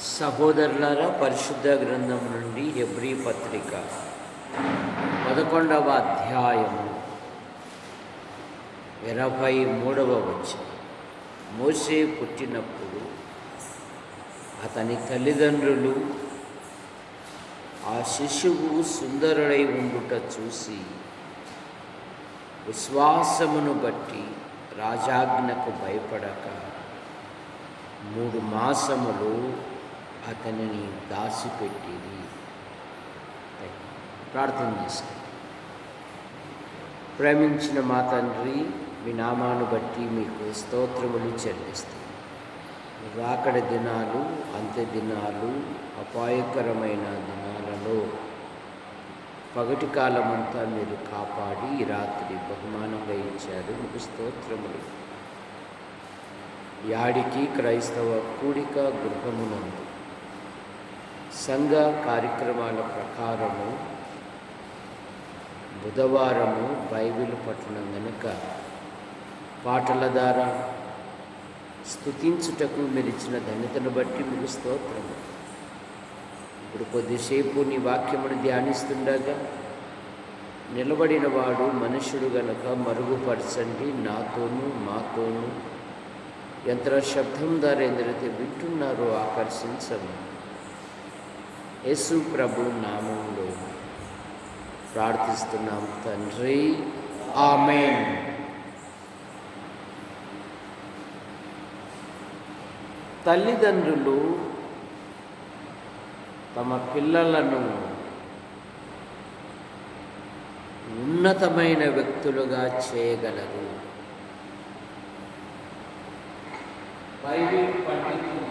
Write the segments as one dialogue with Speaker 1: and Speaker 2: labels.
Speaker 1: సహోదరులారా, పరిశుద్ధ గ్రంథం నుండి హెబ్రీ పత్రిక 11వ అధ్యాయము 23వ వచనం. మోషే పుట్టినప్పుడు అతని తల్లిదండ్రులు ఆ శిశువు సుందరుడై ఉండుట చూసి విశ్వాసమును బట్టి రాజాజ్ఞకు భయపడక 3 మాసములు అతనిని దాచిపెట్టింది. ప్రార్థన చేస్తాం. ప్రేమించిన మా తండ్రి, మీ నామాను బట్టి మీకు స్తోత్రములు చెల్లిస్తాం. రాకడ దినాలు, అంత్య దినాలు, అపాయకరమైన దినాలలో పగటి కాలమంతా మీరు కాపాడి ఈ రాత్రి బహుమానంగా ఇచ్చారు. మీకు స్తోత్రములు. యాడికి క్రైస్తవ కూడిక గృహమునందు సంఘ కార్యక్రమాల ప్రకారము బుధవారము బైబిల్ పఠనం గనుక పాటల ద్వారా స్తుతించుటకు మీరు ఇచ్చిన ధన్యతను బట్టి మీకు స్తోత్రము. ఇప్పుడు కొద్దిసేపు నీ వాక్యమును ధ్యానిస్తుండగా నిలబడిన వాడు మనుషుడు గనుక మరుగుపరచండి, నాతోనూ మాతోనూ. యంత్ర శబ్దం ద్వారా ఎందరైతే వింటున్నారో ఆకర్షించము. యేసు ప్రభు నామములో ప్రార్థిస్తున్నాం తండ్రి, ఆమేన్. తల్లిదండ్రులు తమ పిల్లలను ఉన్నతమైన వ్యక్తులుగా చేయగలరు. బైబిల్ పండితులు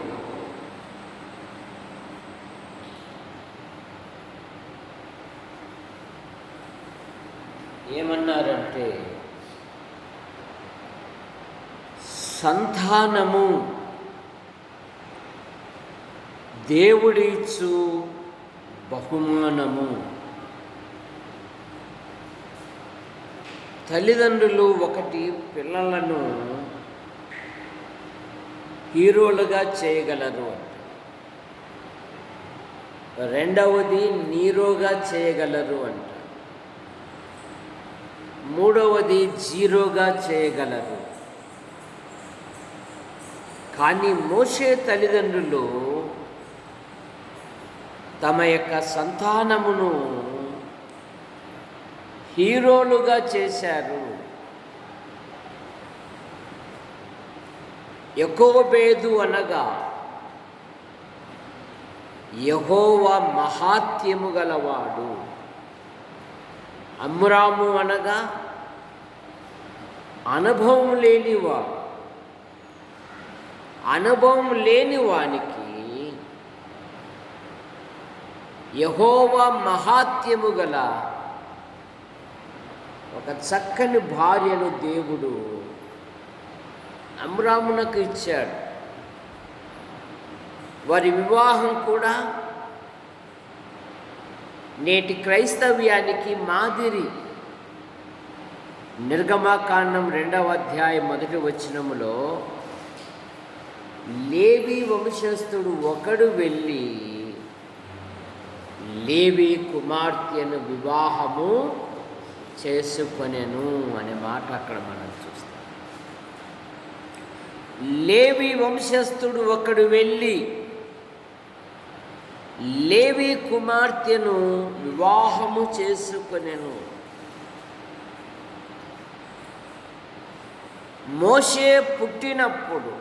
Speaker 1: ఏమన్నారంటే, సంతానము దేవుడిచ్చు బహుమానము. తల్లిదండ్రులు ఒకటి పిల్లలను హీరోలుగా చేయగలరు, రెండవది నీరోగా చేయగలరు అంట, మూడవది జీరోగా చేయగలరు. కానీ మోషే తల్లిదండ్రులు తమ యొక్క సంతానమును హీరోలుగా చేశారు. యెకోబేదు అనగా యెహోవా మహాత్యము గలవాడు. అమ్రాము అనగా అనుభవం లేనివాడు. అనుభవం లేని వానికి యెహోవా మహాత్యము గల ఒక చక్కని భార్యను దేవుడు అమ్రామునకు ఇచ్చాడు. వారి వివాహం కూడా నేటి క్రైస్తవ్యానికి మాదిరి. నిర్గమకాండం 2వ అధ్యాయం 1వ వచనములో లేవి వంశస్థుడు ఒకడు వెళ్ళి లేవి కుమార్తెను వివాహము చేసుకొనెను అనే మాట అక్కడ మనం చూస్తాం. లేవి వంశస్థుడు ఒకడు వెళ్ళి లేవి కుమార్తెను వివాహము చేసుకొనెను. మోషే పుట్టినప్పుడు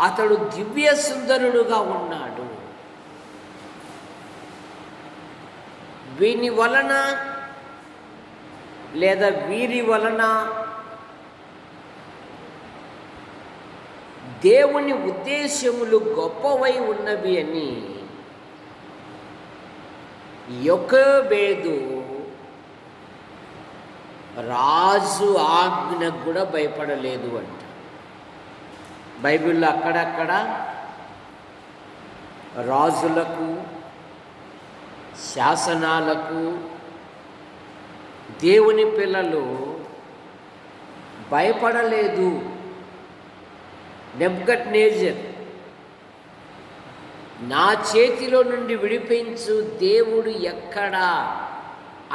Speaker 1: అతడు దివ్య సుందరుడుగా ఉన్నాడు. వీని వలన లేదా వీరి వలన దేవుని ఉద్దేశములు గొప్పవై ఉన్నవి అని యెకోబేదు రాజు ఆజ్ఞకు కూడా భయపడలేదు అంట. బైబిల్లో అక్కడక్కడ రాజులకు, శాసనాలకు దేవుని పిల్లలు భయపడలేదు. నెబుకద్నెజర్, నా చేతిలో నుండి విడిపించు దేవుడు ఎక్కడా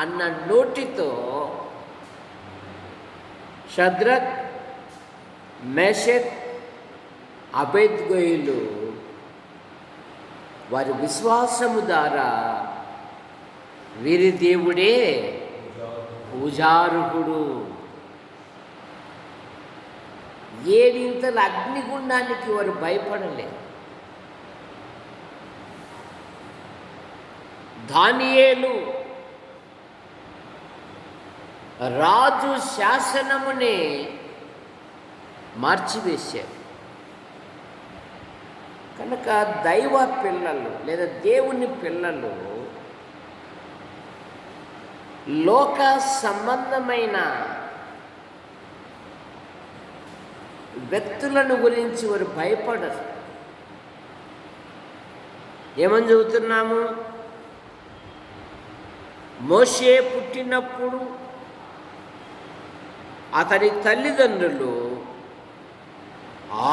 Speaker 1: అన్న నోటితో షద్రక్, మేషక్, అబేద్గోయులు వారి విశ్వాసము ద్వారా వీరి దేవుడే పూజార్హుడు. ఏడింతల అగ్నిగుండానికి వారు భయపడలేదు. దానియేలు రాజు శాసనమునే మార్చివేశారు. కనుక దైవ పిల్లలు లేదా దేవుని పిల్లలు లోక సంబంధమైన వ్యక్తులను గురించి వారు భయపడరు. ఏమని చెబుతున్నాము? మోషే పుట్టినప్పుడు అతని తల్లిదండ్రులు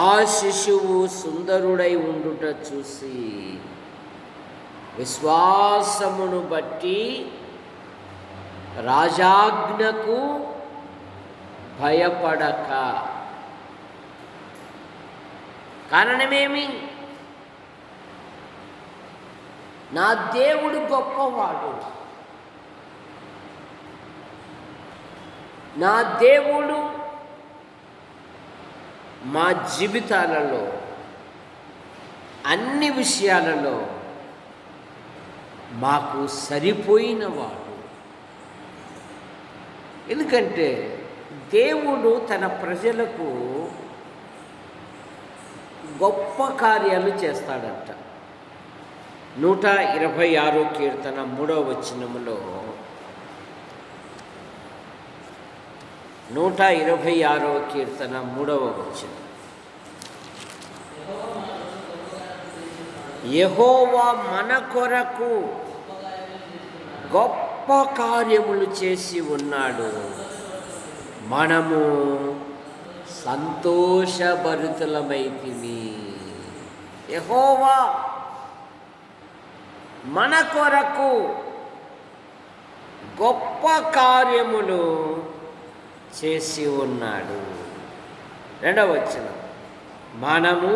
Speaker 1: ఆ శిశువు సుందరుడై ఉండుట చూసి విశ్వాసమును బట్టి రాజాజ్ఞకు భయపడక. కారణమేమి? నా దేవుడు గొప్పవాడు, నా దేవుడు మా జీవితాలలో అన్ని విషయాలలో మాకు సరిపోయినవాడు. ఎందుకంటే దేవుడు తన ప్రజలకు గొప్ప కార్యాలు చేస్తాడంట. 126 కీర్తన 3వ వచనములో 126వ కీర్తన 3వ వచనం, యెహోవా మన కొరకు గొప్ప కార్యములు చేసి ఉన్నాడు, మనము సంతోషభరితులమైతిమి. యెహోవా మన కొరకు గొప్ప కార్యములు చేసి ఉన్నాడు. 2వ వచనం, మనము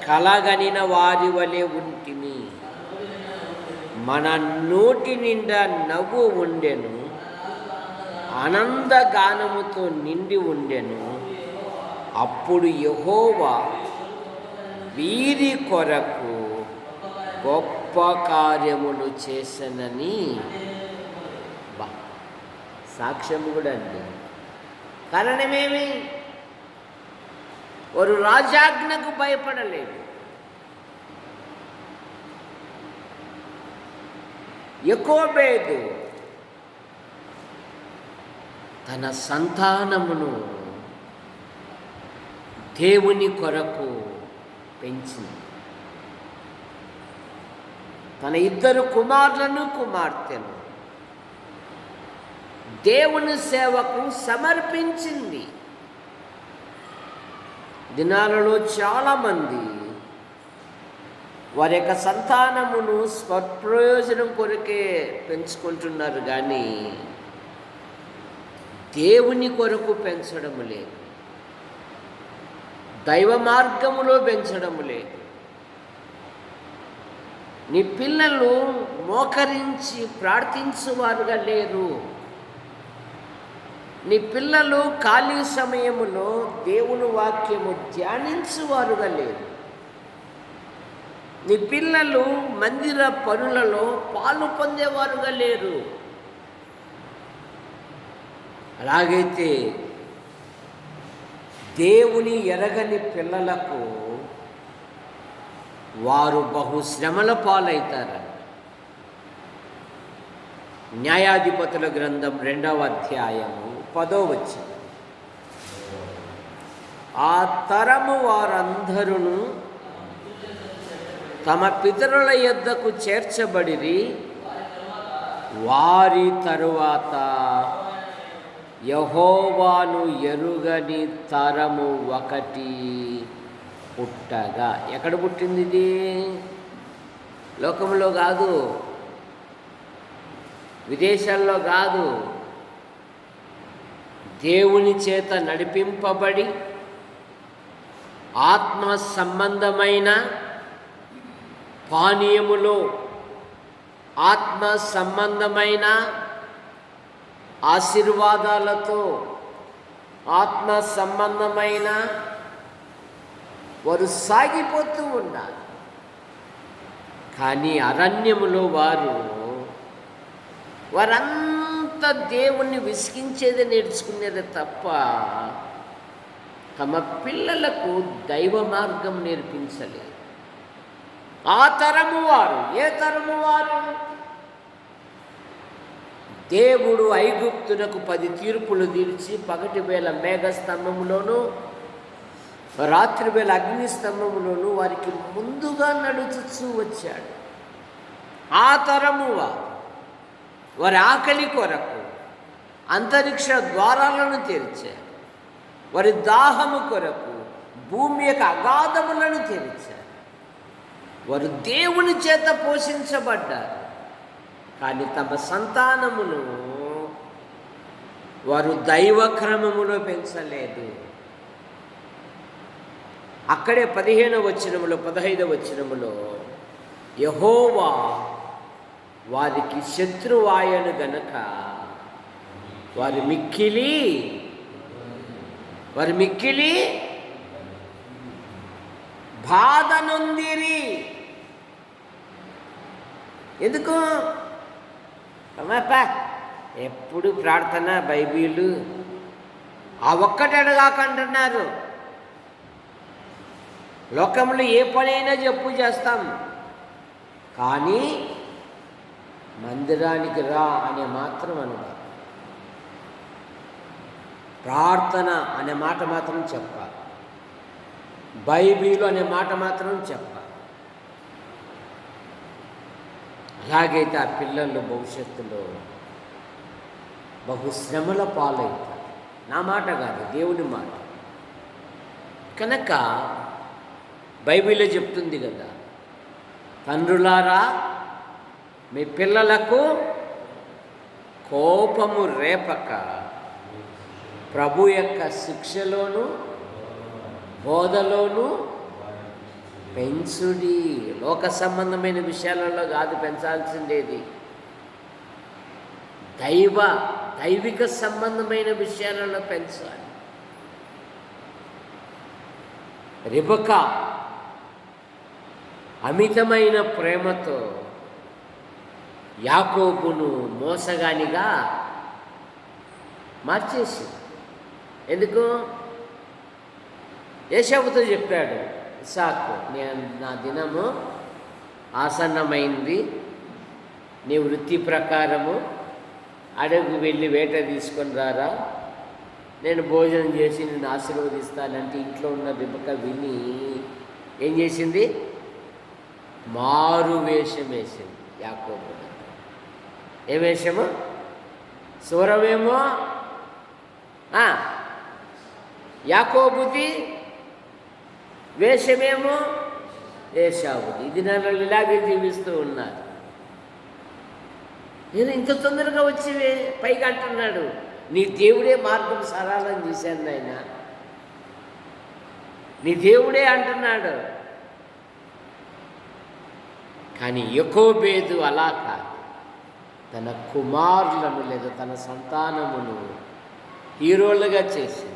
Speaker 1: కలగనిన వారి వలె ఉంటిమి, మన నోటి నిండా నవ్వు ఉండెను, ఆనందగానముతో నిండి ఉండెను. అప్పుడు యెహోవా వీరి కొరకు గొప్ప కార్యములు చేసనని సాక్ష్యం కూడా అండి. కారణమేమి? వారు రాజాజ్ఞకు భయపడలేదు. యెకోబేదు తన సంతానమును దేవుని కొరకు పెంచింది. తన 2 కుమారులను కుమార్తెను దేవుని సేవకు సమర్పించింది. దినాలలో చాలామంది వారి యొక్క సంతానమును స్వప్రయోజనం కొరకే పెంచుకుంటున్నారు, కానీ దేవుని కొరకు పెంచడము లేదు, దైవ మార్గములో పెంచడము లేదు. నీ పిల్లలు మోకరించి ప్రార్థించువారుగా లేరు. నీ పిల్లలు ఖాళీ సమయములో దేవుని వాక్యము ధ్యానించువారుగా లేరు. నీ పిల్లలు మందిర పనులలో పాలు పొందేవారుగా లేరు. అలాగైతే దేవుని ఎరగని పిల్లలకు వారు బహుశ్రమల పాలవుతారు. న్యాయాధిపతుల గ్రంథం 2వ అధ్యాయము 10వ వచనం, ఆ తరము వారందరూ తమ పితరుల యొద్దకు చేర్చబడిరి, వారి తరువాత యెహోవాను ఎరుగని తరము ఒకటి పుట్టగా. ఎక్కడ పుట్టింది ఇది? లోకంలో కాదు, విదేశాల్లో కాదు, దేవుని చేత నడిపింపబడి ఆత్మ సంబంధమైన పానీయములో, ఆత్మ సంబంధమైన ఆశీర్వాదాలతో, ఆత్మ సంబంధమైన వారు సాగిపోతూ ఉన్నారు. కానీ అరణ్యములో వారంతా దేవుణ్ణి విసిగించేది నేర్చుకునేది తప్ప తమ పిల్లలకు దైవ మార్గం నేర్పించలేదు. ఆ తరము వారు, ఏ తరము వారు? దేవుడు ఐగుప్తునకు 10 తీర్పులు తీర్చి పగటి వేళ మేఘస్తంభములోను రాత్రి వేళ అగ్నిస్తంభములోను వారికి ముందుగా నడుచుచూ వచ్చాడు. ఆ తరము వారి ఆకలి కొరకు అంతరిక్ష ద్వారాలను తెరిచారు. వారి దాహము కొరకు భూమి యొక్క అగాధములను తెరిచారు. వారు దేవుని చేత పోషించబడ్డారు. కానీ తమ సంతానమును వారు దైవ క్రమములో పెంచలేదు. అక్కడే 15వ వచనములో 15వ వచనములో యెహోవా వారికి శత్రువాయను గనక వారి మిక్కిలి బాధ నొందిరి. ఎందుకు? ఎప్పుడు ప్రార్థన, బైబిలు ఆ ఒక్కటి అడగాకంటున్నారు. లోకంలో ఏ పనైనా చేస్తాం, కానీ మందిరానికి రా అనే మాత్రం అనగా, ప్రార్థన అనే మాట మాత్రం చెప్పాలి, బైబిలు అనే మాట మాత్రం చెప్పాలి. అలాగైతే ఆ పిల్లలు భవిష్యత్తులో బహుశ్రమల పాలవుతారు. నా మాట కాదు, దేవుని మాట. కనుక బైబిల్లో చెప్తుంది కదా, తండ్రులారా మీ పిల్లలకు కోపము రేపక ప్రభు యొక్క శిక్షలోను బోధలోను పెంచుడి. లోక సంబంధమైన విషయాలలో కాదు పెంచాల్సిందేది, దైవిక సంబంధమైన విషయాలలో పెంచాలి. రెబెకా అమితమైన ప్రేమతో యాకోబును మోసగానిగా మార్చేసి, ఎందుకు? ఏశావుతో చెప్పాడు, ఇస్సాకు, నా దినము ఆసన్నమైంది, నీ వృత్తి ప్రకారము అడవికి వెళ్ళి వేట తీసుకొని రారా, నేను భోజనం చేసి నిన్ను ఆశీర్వదిస్తానంటే ఇంట్లో ఉన్న రెబెకా విని ఏం చేసింది? మారు వేషం వేసింది యాకోబు. ఏ వేషము? సూరమేమో యాకోబుది, వేషమేమో ఏశావుది. ఇది నన్ను ఇలాగే జీవిస్తూ ఉన్నారు. నేను ఇంత తొందరగా వచ్చి పైగా అంటున్నాడు, నీ దేవుడే మార్గం సరళం చేశాను నాయన, నీ దేవుడే అంటున్నాడు. కానీ యెకోబేదు అలా కాదు, తన కుమారులను లేదా తన సంతానమును హీరోలుగా చేసింది.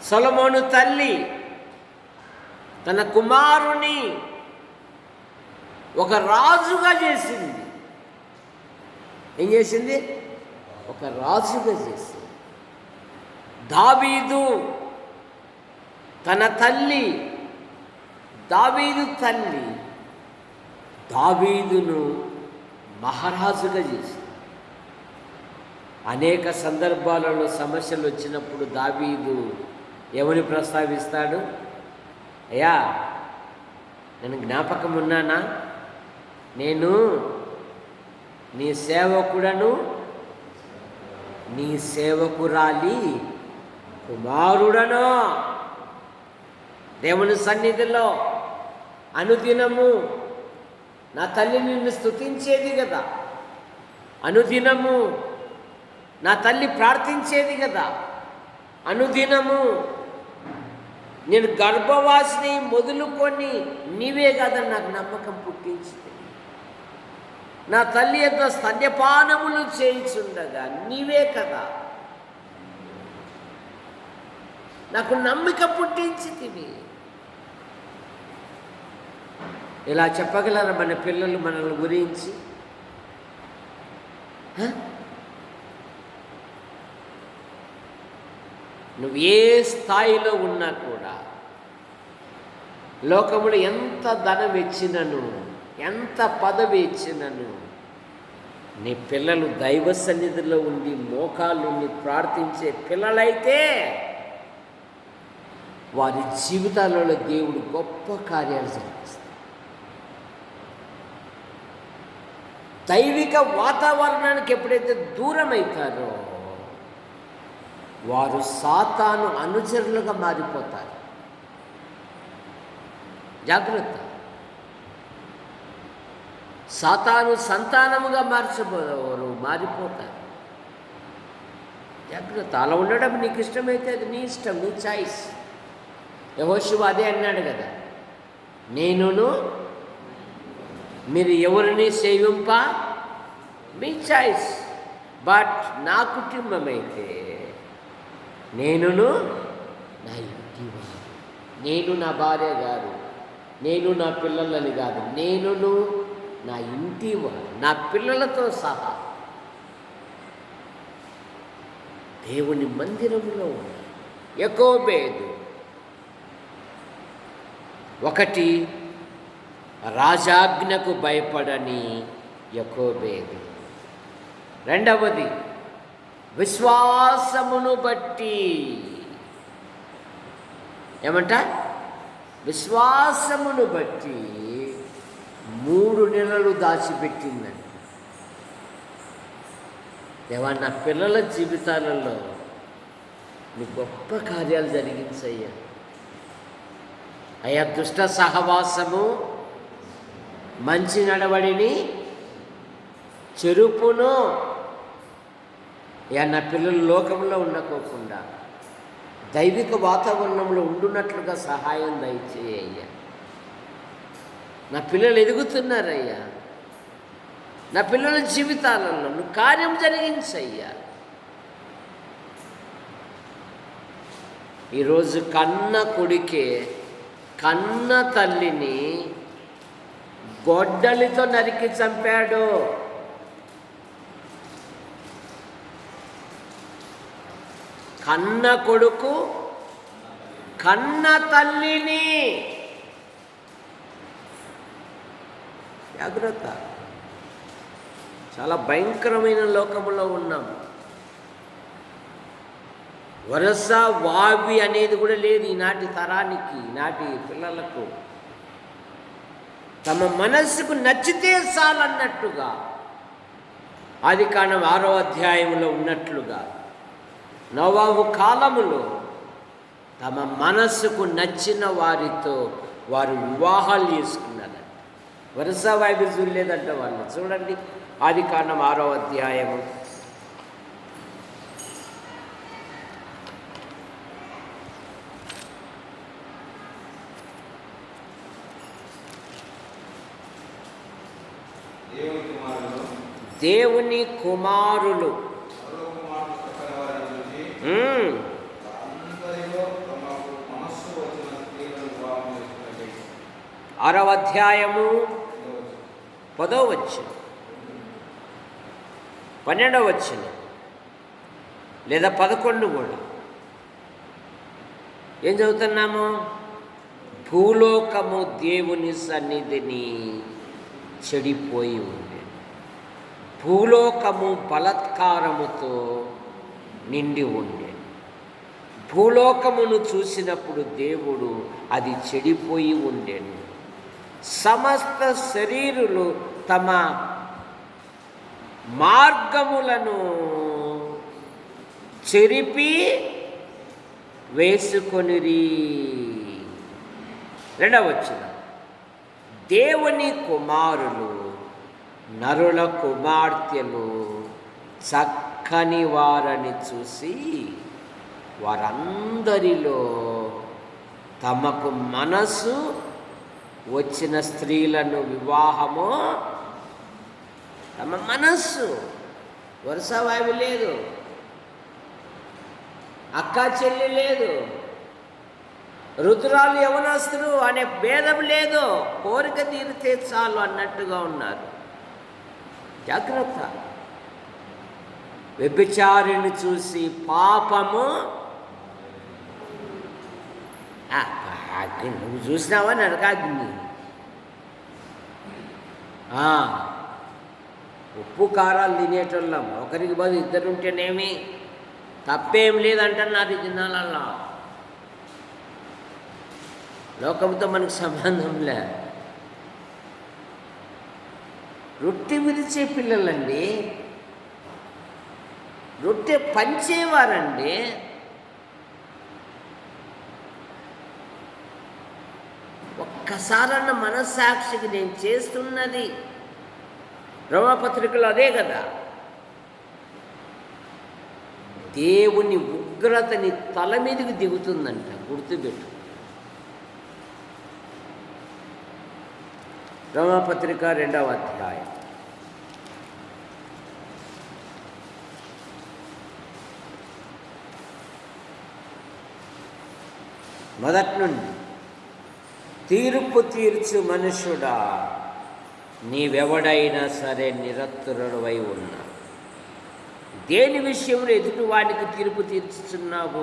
Speaker 1: సొలొమోను తల్లి తన కుమారుని ఒక రాజుగా చేసింది. ఏం చేసింది? ఒక రాజుగా చేసింది. దావీదు తన తల్లి, దావీదు తల్లి దావీదును మహారాజుగా చేసింది. అనేక సందర్భాలలో సమస్యలు వచ్చినప్పుడు దావీదు ఎవరిని ప్రస్తావిస్తాడు? అయ్యా, నేను జ్ఞాపకం ఉన్నానా, నేను నీ సేవకుడను నీ సేవకురాలి కుమారుడను. దేవుని సన్నిధిలో అనుదినము నా తల్లి నిన్ను స్తుతించేది కదా, అనుదినము నా తల్లి ప్రార్థించేది కదా, అనుదినము నేను గర్భవాసిని మొదలుకొని నీవే కదా నాకు నమ్మకం పుట్టించింది. నా తల్లి యొక్క స్తన్యపానములు చేయించుండగా నీవే కదా నాకు నమ్మిక పుట్టించితివి. ఇలా చెప్పగలరా మన పిల్లలు మనల్ని గురించి? నువ్వు ఏ స్థాయిలో ఉన్నా కూడా, లోకములో ఎంత ధనం ఇచ్చినను, ఎంత పదవి ఇచ్చినను, నీ పిల్లలు దైవ సన్నిధిలో ఉండి మోకాళ్ళుండి ప్రార్థించే పిల్లలైతే వారి జీవితాలలో దేవుడు గొప్ప కార్యాలు జరిగిస్తాడు. దైవిక వాతావరణానికి ఎప్పుడైతే దూరం అవుతారో వారు సాతాను అనుచరులుగా మారిపోతారు. జాగ్రత్త. సాతాను సంతానముగా మారిపోతారు. జాగ్రత్త. అలా ఉండడం నీకు ఇష్టమైతే అది నీ ఇష్టం, నీ చాయిస్. యెహోషువ అదే అన్నాడు కదా, నేనును మీరు ఎవరిని సేవింప మీ చాయిస్, బట్ నా కుటుంబం అయితే నేనును నా ఇంటి వారు, నేను నా భార్య కాదు, నేను నా పిల్లలని కాదు, నేనును నా ఇంటి వారు, నా పిల్లలతో సహా దేవుని మందిరంలో ఉన్నారు. యాకోబేదు ఒకటి, రాజాజ్ఞకు భయపడని యాకోబేదు. రెండవది, విశ్వాసమును బట్టి. ఏమంట? విశ్వాసమును బట్టి 3 నెలలు దాచిపెట్టిందండి. దేవా, నా పిల్లల జీవితాలలో నీ గొప్ప కార్యాలు జరిగించయ్యా. అయ్యా, దుష్ట సహవాసము మంచి నడవడిని చెరుపును. అయ్యా, నా పిల్లలు లోకంలో ఉండకోకుండా దైవిక వాతావరణంలో ఉండున్నట్లుగా సహాయం దయచేయ్యా. నా పిల్లలు ఎదుగుతున్నారయ్యా, నా పిల్లల జీవితాలలో నువ్వు కార్యం జరిగించయ్యా. ఈరోజు కన్న కొడుకే కన్న తల్లిని గొడ్డలితో నరికి చంపాడు. కన్న కొడుకు కన్న తల్లిని. జాగ్రత్త. చాలా భయంకరమైన లోకములో ఉన్నాం. వరస వావి అనేది కూడా లేదు ఈనాటి తరానికి, ఈనాటి పిల్లలకు. తమ మనస్సుకు నచ్చితే చాలన్నట్టుగా ఆదికాండం 6వ అధ్యాయంలో ఉన్నట్లుగా నోవాహు కాలములో తమ మనస్సుకు నచ్చిన వారితో వారు వివాహాలు చేసుకున్నారంట. వరుస వైవిధ్యం లేదంట వాళ్ళు. చూడండి, ఆదికాండం 6వ అధ్యాయము. దేవుని కుమారులు 6వ అధ్యాయము 10వ వచనం, 12వ వచనం లేదా 11 కూడా ఏం చదువుతున్నాము? భూలోకము దేవుని సన్నిధిని చెడిపోయి ఉంది, భూలోకము బలాత్కారముతో నిండి ఉండే. భూలోకమును చూసినప్పుడు దేవుడు అది చెడిపోయి ఉండేను. సమస్త శరీరులు తమ మార్గములను చెరిపి వేసుకొనిరి. 2వ వచనం, దేవుని కుమారులు నరుల కుమార్తెలు చక్కని వారని చూసి వారందరిలో తమకు మనసు వచ్చిన స్త్రీలను వివాహము, తమ మనస్సు, వరుస వావి లేదు, అక్క చెల్లి లేదు, రుతురాలు యవనస్తులు అనే భేదం లేదు, కోరిక తీరితే చాలు అన్నట్టుగా ఉన్నారు. జాగ్రత్త. వ్యభిచారిని చూసి పాపము, నువ్వు చూసినావా నరకాగ్ని. ఉప్పు కారాలు తినేటోళ్ళం, ఒకరికి బదులు 2 ఉంటేనేమి తప్పేం లేదంటున్నారు ఈ దినాలల్లో. లోకంతో మనకు సంబంధం లే. రొట్టె విరిచే పిల్లలండి, రొట్టె పంచేవారండి. ఒక్కసారన్న మనస్సాక్షికి నేను చేస్తున్నది, రోమపత్రికలో అదే కదా, దేవుని ఉగ్రతని తల మీదకి దిగుతుందంట. గుర్తుపెట్టు. రోమపత్రిక 2వ అధ్యాయం. మొదటి నుండి, తీర్పు తీర్చు మనుషుడా, నీవెవడైనా సరే నిరతురుడవై ఉన్నా దేని విషయంలో ఎదుటివానికి తీర్పు తీర్చుచున్నావు,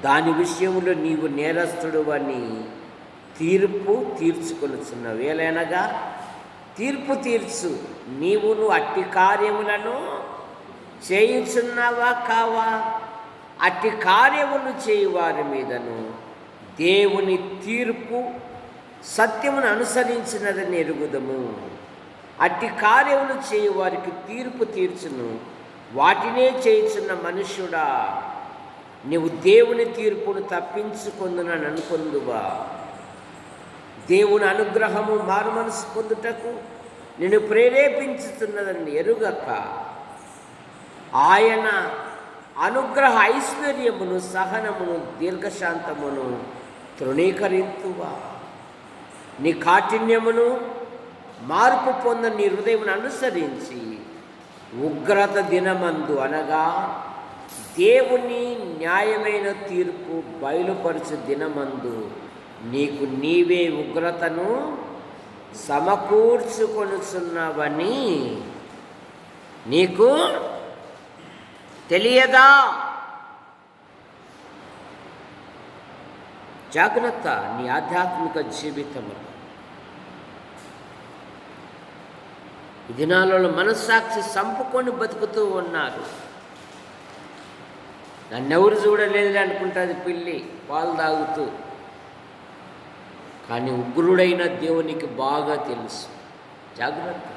Speaker 1: దాని విషయంలో నీవు నేరస్తుడు అని తీర్పు తీర్చుకొనుచున్నావు. ఏలైనగా తీర్పు తీర్చు, నీవును అట్టి కార్యములను చేయుచున్నావా కావా? అట్టి కార్యములు చేయువారి మీదను దేవుని తీర్పు సత్యమును అనుసరించినదని ఎరుగుదము. అట్టి కార్యములు చేయువారికి తీర్పు తీర్చును. వాటినే చేయుచున్న మనుష్యుడా, నీవు దేవుని తీర్పును తప్పించుకొందునని అనుకొందువా? దేవుని అనుగ్రహము మారు మనసు పొందుటకు నిన్ను ప్రేరేపించుతున్నదని ఎరుగక ఆయన అనుగ్రహ ఐశ్వర్యమును, సహనమును, దీర్ఘశాంతమును తృణీకరింతువా? నీ కాఠిన్యమును మార్పు పొందని నీ హృదయమును అనుసరించి ఉగ్రత దినమందు, అనగా దేవుని న్యాయమైన తీర్పు బయలుపరచు దినమందు నీకు నీవే ఉగ్రతను సమకూర్చుకొనుచున్నావని నీకు తెలియదా? జాగ్రత్త. నీ ఆధ్యాత్మిక జీవితంలో ఈ దినాలలో మనస్సాక్షి సంపుకొని బతుకుతూ ఉన్నారు. నన్నెవరు చూడలేదు అనుకుంటుంది పిల్లి పాలు తాగుతూ. కానీ ఉగ్రుడైన దేవునికి బాగా తెలుసు. జాగ్రత్త.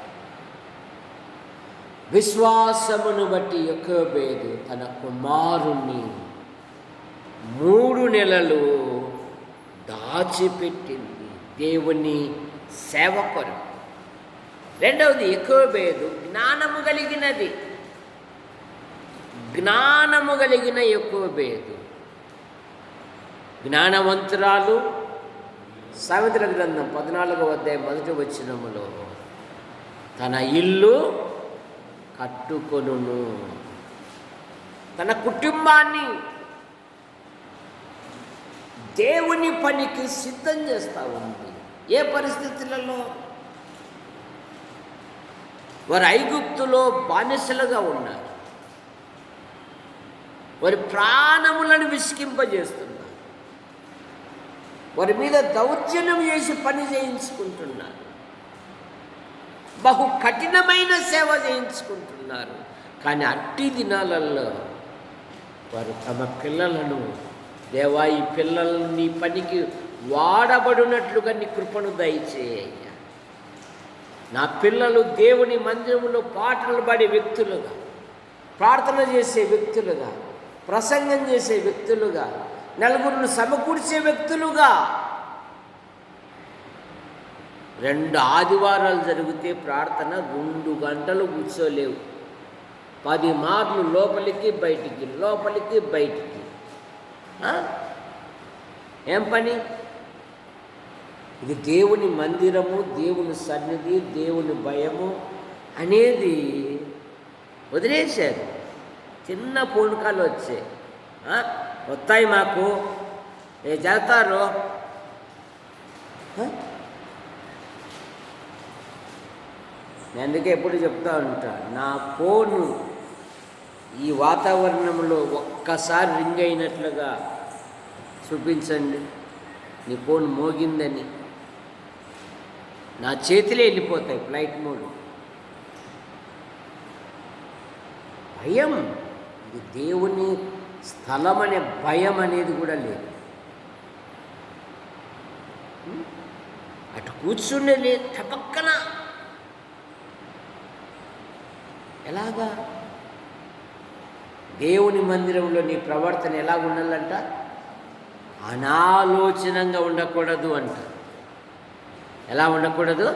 Speaker 1: విశ్వాసమును బట్టి యోకోబేదు తన కుమారుణ్ణి 3 నెలలు దాచిపెట్టింది దేవుని సేవ కొరకు. 2వది, యోకోబేదు జ్ఞానము కలిగినది. జ్ఞానము కలిగిన యోకోబేదు, జ్ఞానవంతురాలు. సామెతల గ్రంథం 14వ అధ్యాయం 1వ వచనములో తన ఇల్లు కట్టుకొనును, తన కుటుంబాన్ని దేవుని పనికి సిద్ధం చేస్తూ ఉంది. ఏ పరిస్థితులలో? వారు ఐగుప్తులో బానిసలుగా ఉన్నారు. వారి ప్రాణములను విసికింపజేస్తున్నారు. వారి మీద దౌర్జన్యం చేసి పని చేయించుకుంటున్నారు. బహు కఠినమైన సేవ చేయించుకుంటున్నారు. కానీ అట్టి దినాలలో వారు తమ పిల్లలను, దేవా ఈ పిల్లలను నీ పనికి వాడబడినట్లుగా నీ కృపను దయచేయ, నా పిల్లలు దేవుని మందిరంలో పాటలు పాడే వ్యక్తులుగా, ప్రార్థన చేసే వ్యక్తులుగా, ప్రసంగం చేసే వ్యక్తులుగా, నలుగురిని సమకూర్చే వ్యక్తులుగా. 2 ఆదివారాలు జరిగితే ప్రార్థన 2 గంటలు కూర్చోలేవు. 10 మార్లు లోపలికి బయటికి, లోపలికి బయటికి. ఏం పని ఇది? దేవుని మందిరము, దేవుని సన్నిధి, దేవుని భయము అనేది వదిలేశారు. చిన్న పూనకాలు వచ్చాయి, వస్తాయి మాకు, ఏ చేస్తారు. నేను అందుకే ఎప్పుడు చెప్తా ఉంటా, నా ఫోను ఈ వాతావరణంలో ఒక్కసారి రింగ్ అయినట్లుగా చూపించండి, నీ ఫోన్ మోగిందని. నా చేతిలో వెళ్ళిపోతాయి ఫ్లైట్ మోడ్. భయం, ఇది దేవుని స్థలం అనే భయం అనేది కూడా లేదు. అటు కూర్చుండే లేదు, టపక్కన ఎలాగా? దేవుని మందిరంలో నీ ప్రవర్తన ఎలా ఉండాలంట? అనాలోచనంగా ఉండకూడదు అంట. ఎలా ఉండకూడదు?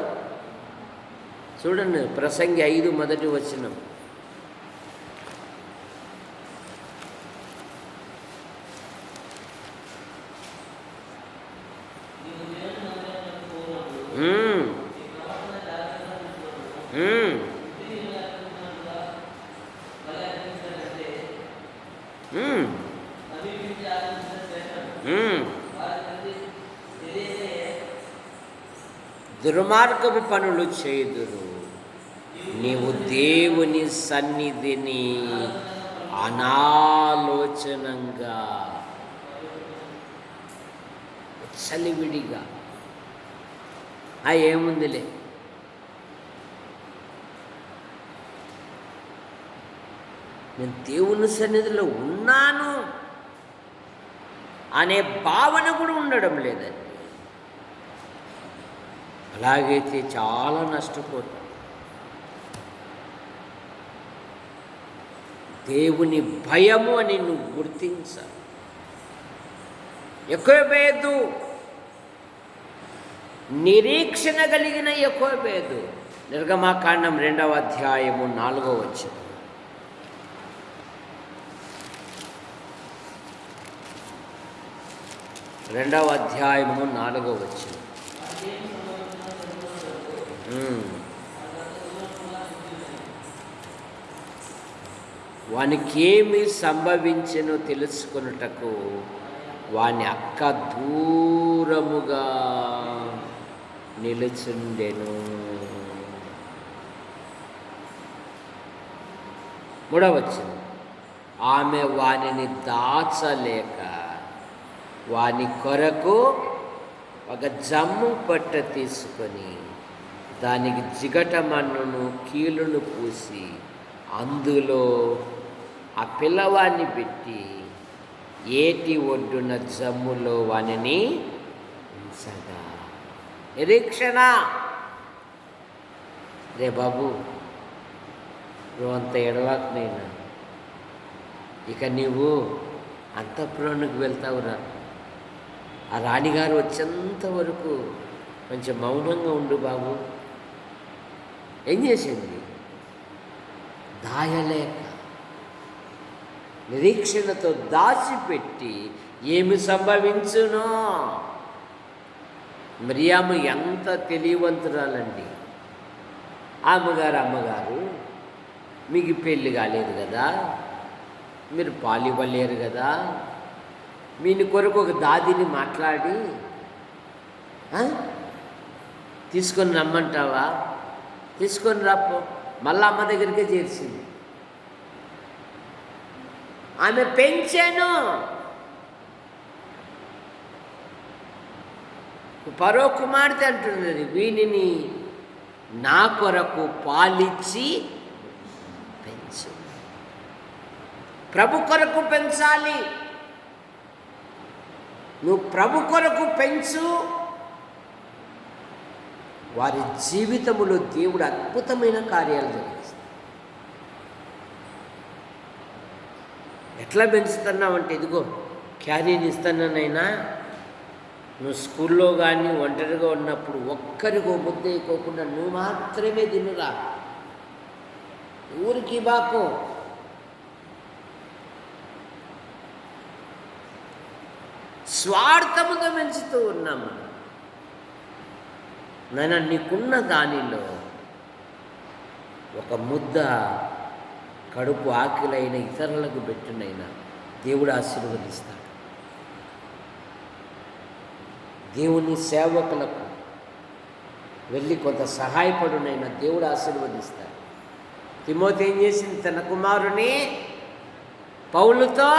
Speaker 1: చూడండి, ప్రసంగి 5 మొదటి వచనం. దుర్మార్గపు పనులు చేయుదురు, నీవు దేవుని సన్నిధిని అనాలోచనంగా చలివిడిగా ఏముందిలే, నేను దేవుని సన్నిధిలో ఉన్నాను అనే భావన కూడా ఉండడం లేదండి. అలాగైతే చాలా నష్టపోతాం. దేవుని భయము అని నువ్వు గుర్తించాలి. యెహోవేదు, నిరీక్షణ కలిగిన యెహోవేదు. నిర్గమాకాండం 2వ అధ్యాయము 4వ వచనం. రెండవ అధ్యాయము 4వ వచనం. వానికేమి సంభవించెనో తెలుసుకొనుటకు వాని అక్క దూరముగా నిలుచుండెను. 3వ వచనం. ఆమె వానిని దాచలేక వాని కొరకు ఒక జమ్ము పట్ట తీసుకొని దానికి జిగటమన్నును కీలును పూసి అందులో ఆ పిల్లవాడిని పెట్టి ఏటి ఒడ్డున జమ్ములో వానిని ఉంచగా. నిరీక్షణ. రే బాబు, నువ్వు అంత ఎడవాకనైనా ఇక నీవు అంతఃపురానికి వెళ్తావురా. ఆ రాణిగారు వచ్చేంత వరకు కొంచెం మౌనంగా ఉండు బాబు. ఏం చేసింది? దాయలేక నిరీక్షణతో దాచిపెట్టి ఏమి సంభవించునో. మరియాము ఎంత తెలియవంతురాలండి. అమ్మగారు మీకు పెళ్ళి కాలేదు కదా, మీరు పాలు ఇవ్వలేరు కదా, మీని కొరకు ఒక దాదిని మాట్లాడి తీసుకొని రమ్మంటావా? తీసుకొని రాపో. మళ్ళా అమ్మ దగ్గరికే చేర్చింది. ఆమె పెంచాను. పరో కుమార్తె అంటున్నది, వీనిని నా కొరకు పాలిచ్చి పెంచు. ప్రభు కొరకు పెంచాలి. నువ్వు ప్రభు కొరకు పెంచు. వారి జీవితములో దేవుడు అద్భుతమైన కార్యాలు జరిగిస్తాడు. ఎట్లా పెంచుతున్నావంటే, ఇదిగో క్యారీని ఇస్తున్నానైనా, నువ్వు స్కూల్లో కానీ ఒంటరిగా ఉన్నప్పుడు ఒక్కరికో ముద్ద వేయకోకుండా నువ్వు మాత్రమే తినురా, ఊరికి బాకు. స్వార్థముగా పెంచుతూ ఉన్నాము. నాయన, నీకున్న దానిలో ఒక ముద్ద కడుపు ఆకలైన ఇతరులకు పెట్టునైనా దేవుడు ఆశీర్వదిస్తాడు. దేవుని సేవకులకు వెళ్ళి కొంత సహాయపడునైనా దేవుడు ఆశీర్వదిస్తాడు. తిమోతి ఏం చేసింది? తన కుమారుని పౌలుతో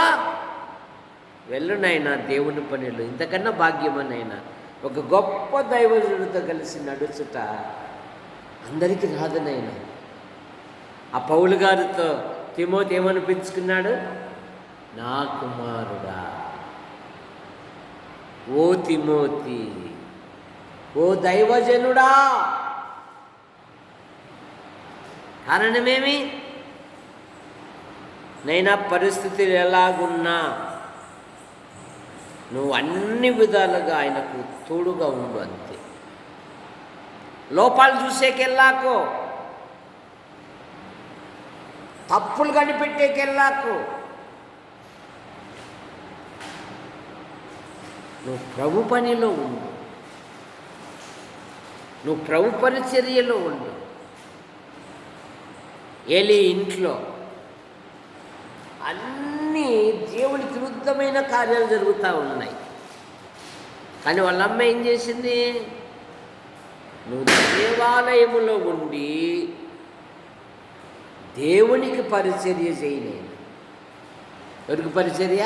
Speaker 1: వెళ్ళునైనా దేవుని పనిలో. ఇంతకన్నా భాగ్యమనైనా ఒక గొప్ప దైవజనుడితో కలిసి నడుచుట అందరికీ రాదనైనా. ఆ పౌలు గారితో తిమోతి ఏమనిపించుకున్నాడు? నా కుమారుడా, ఓ తిమోతి, ఓ దైవజనుడా. కారణమేమి? నైనా పరిస్థితులు ఎలాగున్నా నువ్వు అన్ని విధాలుగా ఆయనకు తోడుగా ఉండు, అంతే. లోపాలు చూసేకెళ్ళాకో, తప్పులు కనిపెట్టేకెళ్ళాకో, నువ్వు ప్రభు పనిలో ఉండు, నువ్వు ప్రభు పరిచర్యలో ఉండు. ఏలీ ఇంట్లో అన్నీ దేవునికి విరుద్ధమైన కార్యాలు జరుగుతూ ఉన్నాయి. కానీ వాళ్ళ అమ్మ ఏం చేసింది? నువ్వు దేవాలయములో ఉండి దేవునికి పరిచర్య చేయలేదు. ఎవరికి పరిచర్య?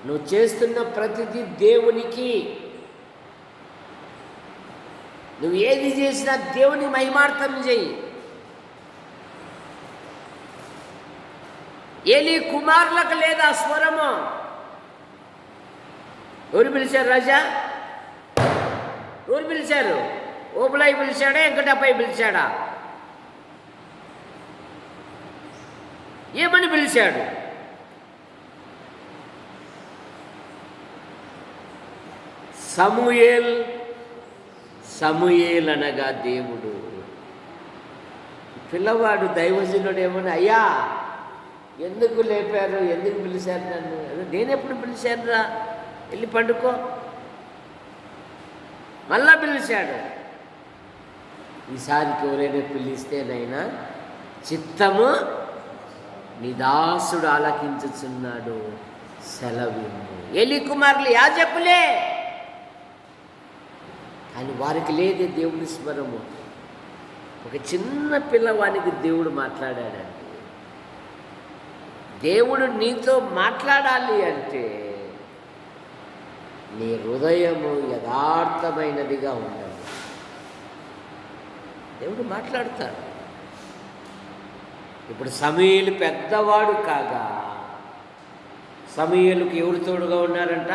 Speaker 1: నువ్వు చేస్తున్న ప్రతిదీ దేవునికి. నువ్వు ఏది చేసినా దేవుని మహిమార్థం చేయి. ఏలీ కుమారులకు లేదా స్వరము? ఎవరు పిలిచారు? రాజా ఎవరు పిలిచారు? ఓబులాయి పిలిచాడా? వెంకటప్పయ్య పిలిచాడా? ఏమని పిలిచాడు? సమూయేల్. సమూయేల్ అనగా దేవుడు. పిల్లవాడు దైవజనుడు ఏమని, అయ్యా ఎందుకు లేపారు, ఎందుకు పిలిచారు నన్ను? నేనెప్పుడు పిలిచానురా, వెళ్ళి పండుకో. మళ్ళా పిలిచాడు. ఈసారికి ఎవరైనా పిలిస్తేనైనా చిత్తము నీ దాసుడు ఆలకించుచున్నాడు, సెలవిమ్ము. ఏలీ కుమారులు యాజకులే, కానీ వారికి లేదే దేవుని స్వరము. ఒక చిన్న పిల్లవానికి దేవుడు మాట్లాడాడంటే, దేవుడు నీతో మాట్లాడాలి అంటే నీ హృదయము యథార్థమైనదిగా ఉండాలి. దేవుడు మాట్లాడతాడు. ఇప్పుడు సమూయేలు పెద్దవాడు కాగా, సమూయేలుకు ఎవరు తోడుగా ఉన్నారంట?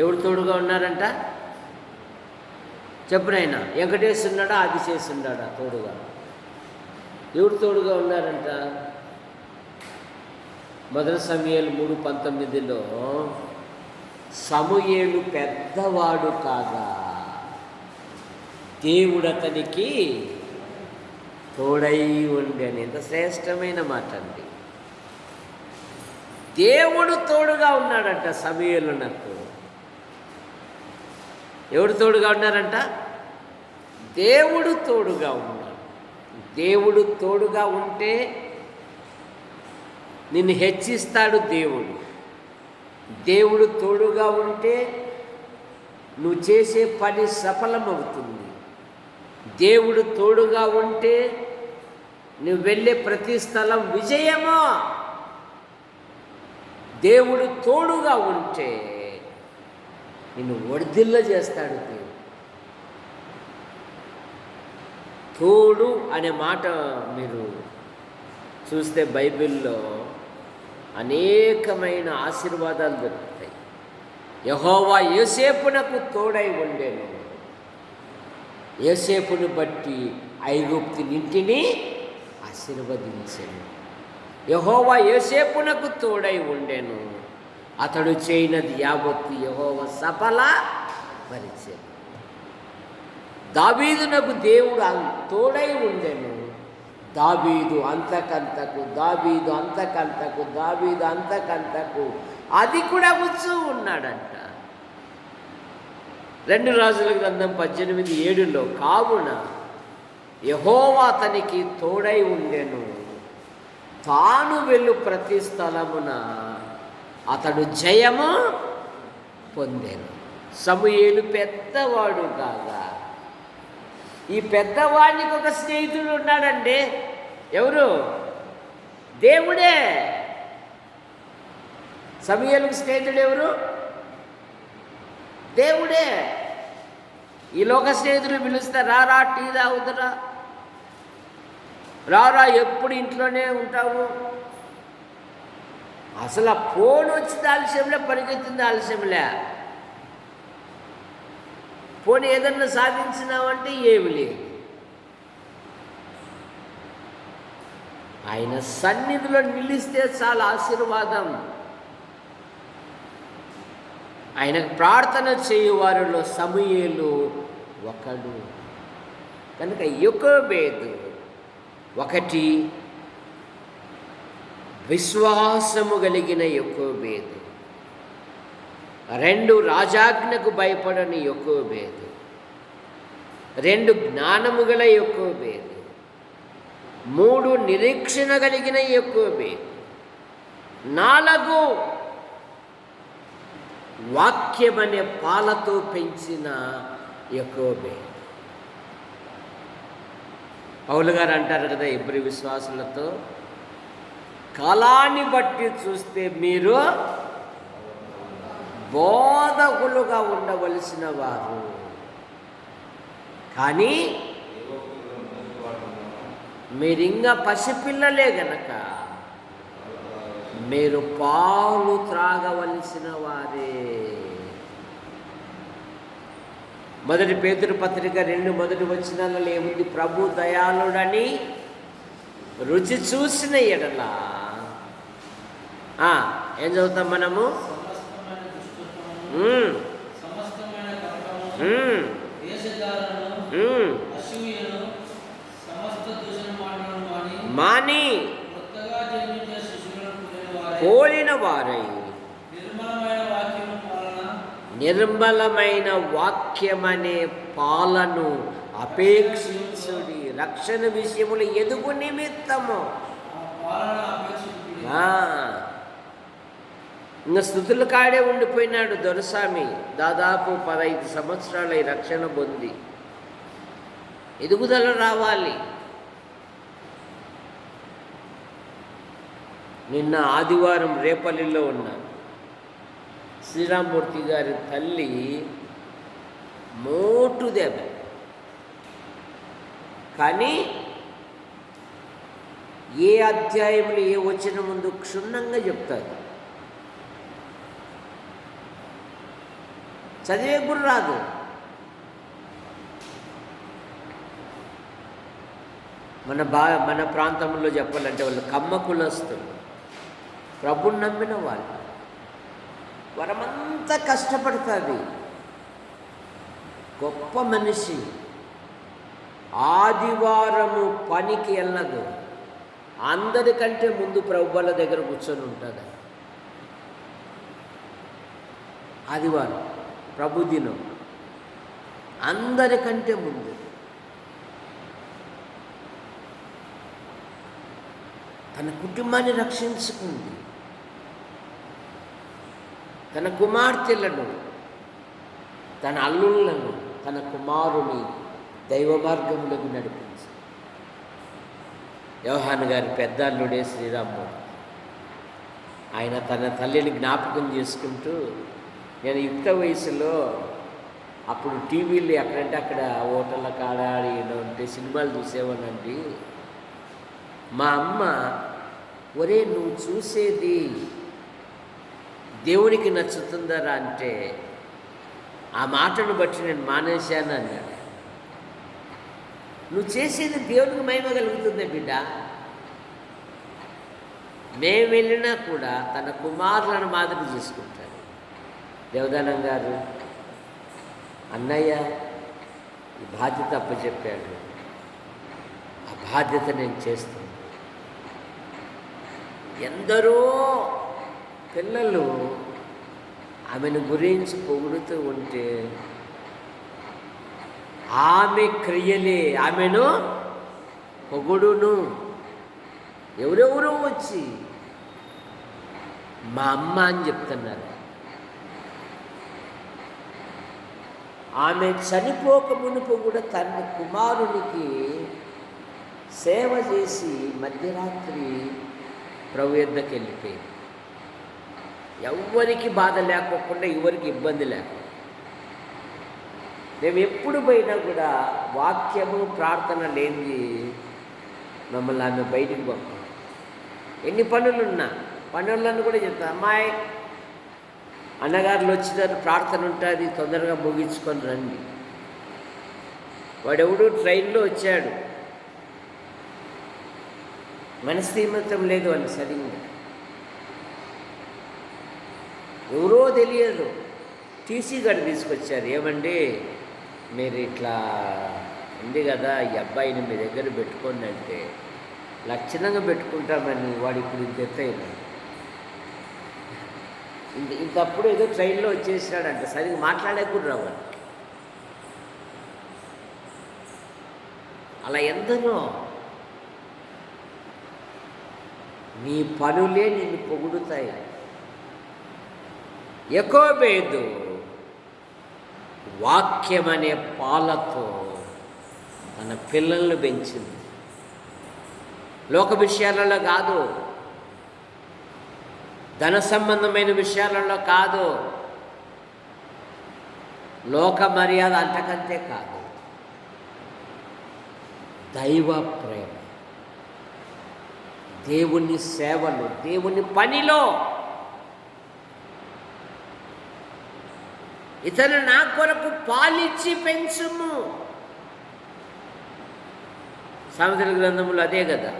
Speaker 1: ఎవరు తోడుగా ఉన్నారంట? చెప్పునైనా. వెంకటేశ్వర ఉన్నాడా, ఆదిశేషు ఉన్నాడా తోడుగా? ఎవరు తోడుగా ఉన్నారంట? మొదటి సమూయేలు 3:19 సమూయేలు పెద్దవాడు కాగా దేవుడు అతనికి తోడై ఉండేని. ఎంత శ్రేష్టమైన మాట అండి. దేవుడు తోడుగా ఉన్నాడంట సమూయేలునకు. ఎవడు తోడుగా ఉన్నారంట? దేవుడు తోడుగా ఉన్నాడు. దేవుడు తోడుగా ఉంటే నిన్ను హెచ్చిస్తాడు దేవుడు. దేవుడు తోడుగా ఉంటే నువ్వు చేసే పని సఫలమవుతుంది. దేవుడు తోడుగా ఉంటే నువ్వు వెళ్ళే ప్రతి స్థలం విజయమో. దేవుడు తోడుగా ఉంటే నిన్ను వర్ధిల్ల చేస్తాడు దేవుడు. తోడు అనే మాట మీరు చూస్తే బైబిల్లో అనేకమైన ఆశీర్వాదాలు దొరుకుతాయి. యెహోవా యోసేపునకు తోడై ఉండెను. యోసేపును బట్టి ఐగుప్తునింటిని ఆశీర్వదించెను. యెహోవా యోసేపునకు తోడై ఉండెను, అతడు చేయనది యావత్తు యెహోవా సఫల పరిచెను. దావీదునకు దేవుడు తోడై ఉండెను, దావీదు అంతకంతకు అది కూడా వచ్చు ఉన్నాడంట. 2 రాజుల గ్రంథం 18:7 కావున యెహోవా అతనికి తోడై ఉండెను, తాను వెళ్ళు ప్రతి స్థలమున అతడు జయము పొందెను. సమూయేలు పెద్దవాడు కాగా, ఈ పెద్దవాడికి ఒక స్నేహితుడు ఉన్నాడండి. ఎవరు? దేవుడే. సమూయేలుకు స్నేహితుడు ఎవరు? దేవుడే. ఈ లోక స్నేహితులు పిలుస్తారు, రారా టీ తాగుతురా, రారా ఎప్పుడు ఇంట్లోనే ఉంటావు. అసలు ఆ ఫోన్ వచ్చింది ఆలస్యంలే, పరిగెత్తింది ఆలస్యంలే. ఫోన్ ఏదన్నా సాధించినావంటే ఏమి లేదు. ఆయన సన్నిధిలో నిలిస్తే చాలా ఆశీర్వాదం. ఆయనకు ప్రార్థన చేయువారిలో సమూయేలు ఒకడు. కనుక యోకోబేదు 1 విశ్వాసము కలిగిన యోకోబేదు, 2 రాజాజ్ఞకు భయపడని యోకోబేదు, 2 జ్ఞానము గల యోకోబేదు, 3 నిరీక్షణ కలిగిన యోకోబేదు, 4 వాక్యమనే పాలతో పెంచిన యోకోబేదు. పౌలు గారు అంటారు కదా ఇబ్రీ విశ్వాసులతో, కాలాన్ని బట్టి చూస్తే మీరు బోధకులుగా ఉండవలసిన వారు, కానీ మీరింకా పసిపిల్లలే గనక మీరు పాలు త్రాగవలసిన వారే. 1 పేతురు పత్రిక 2 మొదటి వచనాలలో ఏముంది? ప్రభు దయాళుడని రుచి చూసిన ఎడల ఏం చదువుతాం మనము? మాని పోలిన వారై నిర్మలమైన వాక్యమనే పాలను అపేక్షించుడి, రక్షణ విషయములు ఎదుగు నిమిత్తము. ఇంకా స్థుతుల కాడే ఉండిపోయినాడు దొరస్వామి. దాదాపు 15 సంవత్సరాలు ఈ రక్షణ పొంది. ఎదుగుదల రావాలి. నిన్న ఆదివారం రేపల్లిలో ఉన్నాను. శ్రీరామ్మూర్తి గారి తల్లి మోటు దెబ్బ, కానీ ఏ అధ్యాయంలో ఏ వచ్చిన ముందు క్షుణ్ణంగా చెప్తారు. చదివే గురు రాదు. మన ప్రాంతంలో చెప్పాలంటే వాళ్ళు కమ్మ కులస్తులు, ప్రభుని నమ్మిన వాళ్ళు. వరమంతా కష్టపడుతుంది. గొప్ప మనిషి. ఆదివారము పనికి వెళ్ళదు. అందరికంటే ముందు ప్రభువుల దగ్గర కూర్చొని ఉంటుంది. ఆదివారం ప్రభు దినం, అందరికంటే ముందు. తన కుటుంబాన్ని రక్షించుకుంది. తన కుమార్తెలను, తన అల్లుళ్లను, తన కుమారుని దైవ మార్గంలోకి నడిపించి. యోహాను గారి పెద్ద అల్లుడే శ్రీరామ్మూర్తి. ఆయన తన తల్లిని జ్ఞాపకం చేసుకుంటూ, నేను యుక్త వయసులో అప్పుడు టీవీలు ఎక్కడంటే అక్కడ హోటళ్ళ కాడ ఉంటే సినిమాలు చూసేవానండి. మా అమ్మ, ఒరే నువ్వు చూసేది దేవునికి నచ్చుతుందరా అంటే, ఆ మాటను బట్టి నేను మానేశాను అన్నాడు. నువ్వు చేసేది దేవునికి మహిమ కలుగుతుంది బిడ్డ. మేము వెళ్ళినా కూడా తన కుమారులను మాదిరి చూసుకుంటాడు. దేవదానం గారు, అన్నయ్య ఈ బాధ్యత అప్పచెప్పాడు, ఆ బాధ్యత నేను చేస్తాను. ఎందరో పిల్లలు ఆమెను గురించి పొగుడుతూ ఉంటే ఆమె క్రియలే ఆమెను పొగుడును. ఎవరెవరో వచ్చి మా అమ్మ అని చెప్తున్నారు. ఆమె చనిపోక మునుపు కూడా తన కుమారునికి సేవ చేసి మధ్యరాత్రి ప్రభు యొద్దకు వెళ్ళిపోయింది. ఎవరికి బాధ లేకోకుండా, ఎవరికి ఇబ్బంది లేకుండా. మేము ఎప్పుడు పోయినా కూడా వాక్యము ప్రార్థన లేనిది మమ్మల్ని ఆమె బయటికి పంపాం. ఎన్ని పనులున్నా పనులను కూడా చెప్తాను, అమ్మాయి అన్నగారులు వచ్చినారు, ప్రార్థన ఉంటుంది, తొందరగా ముగించుకొని రండి. వాడెవడు ట్రైన్లో వచ్చాడు, మనస్థీమతం లేదు అని సరిగ్గా, ఎవరో తెలియదు, టీసీ గారు తీసుకొచ్చారు. ఏమండి మీరు ఇట్లా ఉంది కదా, ఈ అబ్బాయిని మీ దగ్గర పెట్టుకోండి అంటే, లక్షణంగా పెట్టుకుంటామని వాడు ఇప్పుడు ఇంత ఎత్తైనా ఇంతప్పుడు ఏదో ట్రైన్లో వచ్చేసినాడంట, సరిగ్గా మాట్లాడే కూడా రావాలి. అలా ఎందరో నీ పనులే నిన్ను పొగుడుతాయి. యాకోబేదు వాక్యం అనే పాలతో తన పిల్లలను పెంచింది. లోక విషయాలలో కాదు, ధన సంబంధమైన విషయాలలో కాదు, లోక మర్యాద అంతకంతే కాదు, దైవ ప్రేమ, దేవుని సేవలు, దేవుని పనిలో ఇతను నా కొరకు పాలిచ్చి పెంచుము. సామెతల గ్రంథములు అదే కదా,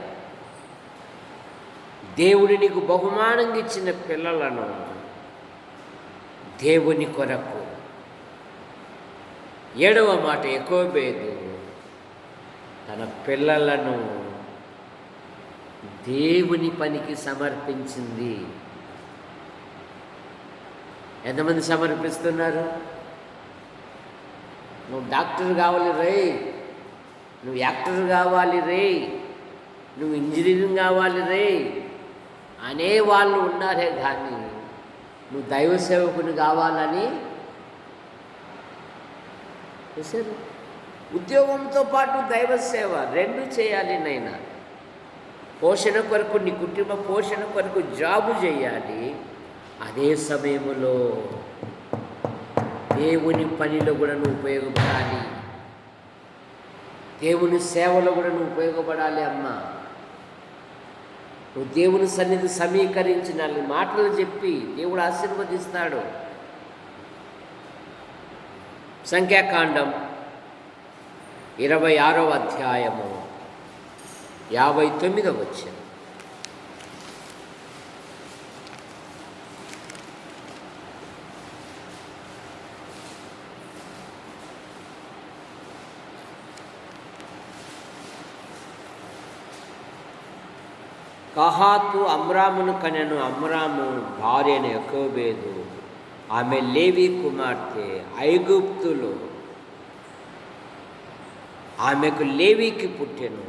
Speaker 1: దేవుడు నీకు బహుమానంగా ఇచ్చిన పిల్లలను దేవుని కొరకు. 7వ మాట, యాకోబేదు తన పిల్లలను దేవుని పనికి సమర్పించింది. ఎంతమంది సమర్పిస్తున్నారు? నువ్వు డాక్టర్ కావాలి రే, నువ్వు యాక్టర్ కావాలి రే, నువ్వు ఇంజనీరింగ్ కావాలి రే అనేవాళ్ళు ఉన్నారే కానీ నువ్వు దైవ సేవకుని కావాలని చేశారు. ఉద్యోగంతో పాటు దైవ సేవ రెండు చేయాలి నైనా. పోషణ కొరకు, నీ కుటుంబ పోషణ కొరకు జాబు చేయాలి, అదే సమయంలో దేవుని పనిలో కూడా నువ్వు ఉపయోగపడాలి, దేవుని సేవలో కూడా నువ్వు ఉపయోగపడాలి. అమ్మా, నువ్వు దేవుని సన్నిధి సమీకరించి 4 మాటలు చెప్పి దేవుడు ఆశీర్వదిస్తాడు. సంఖ్యాకాండం 26వ అధ్యాయము 59వ వచనం. కహాతు అమ్రామును కనెను. అమ్రాము భార్య అయిన యాకోబేదు, ఆమె లేవి కుమార్తె, ఐగుప్తులో ఆమెకు లేవికి పుట్టెను.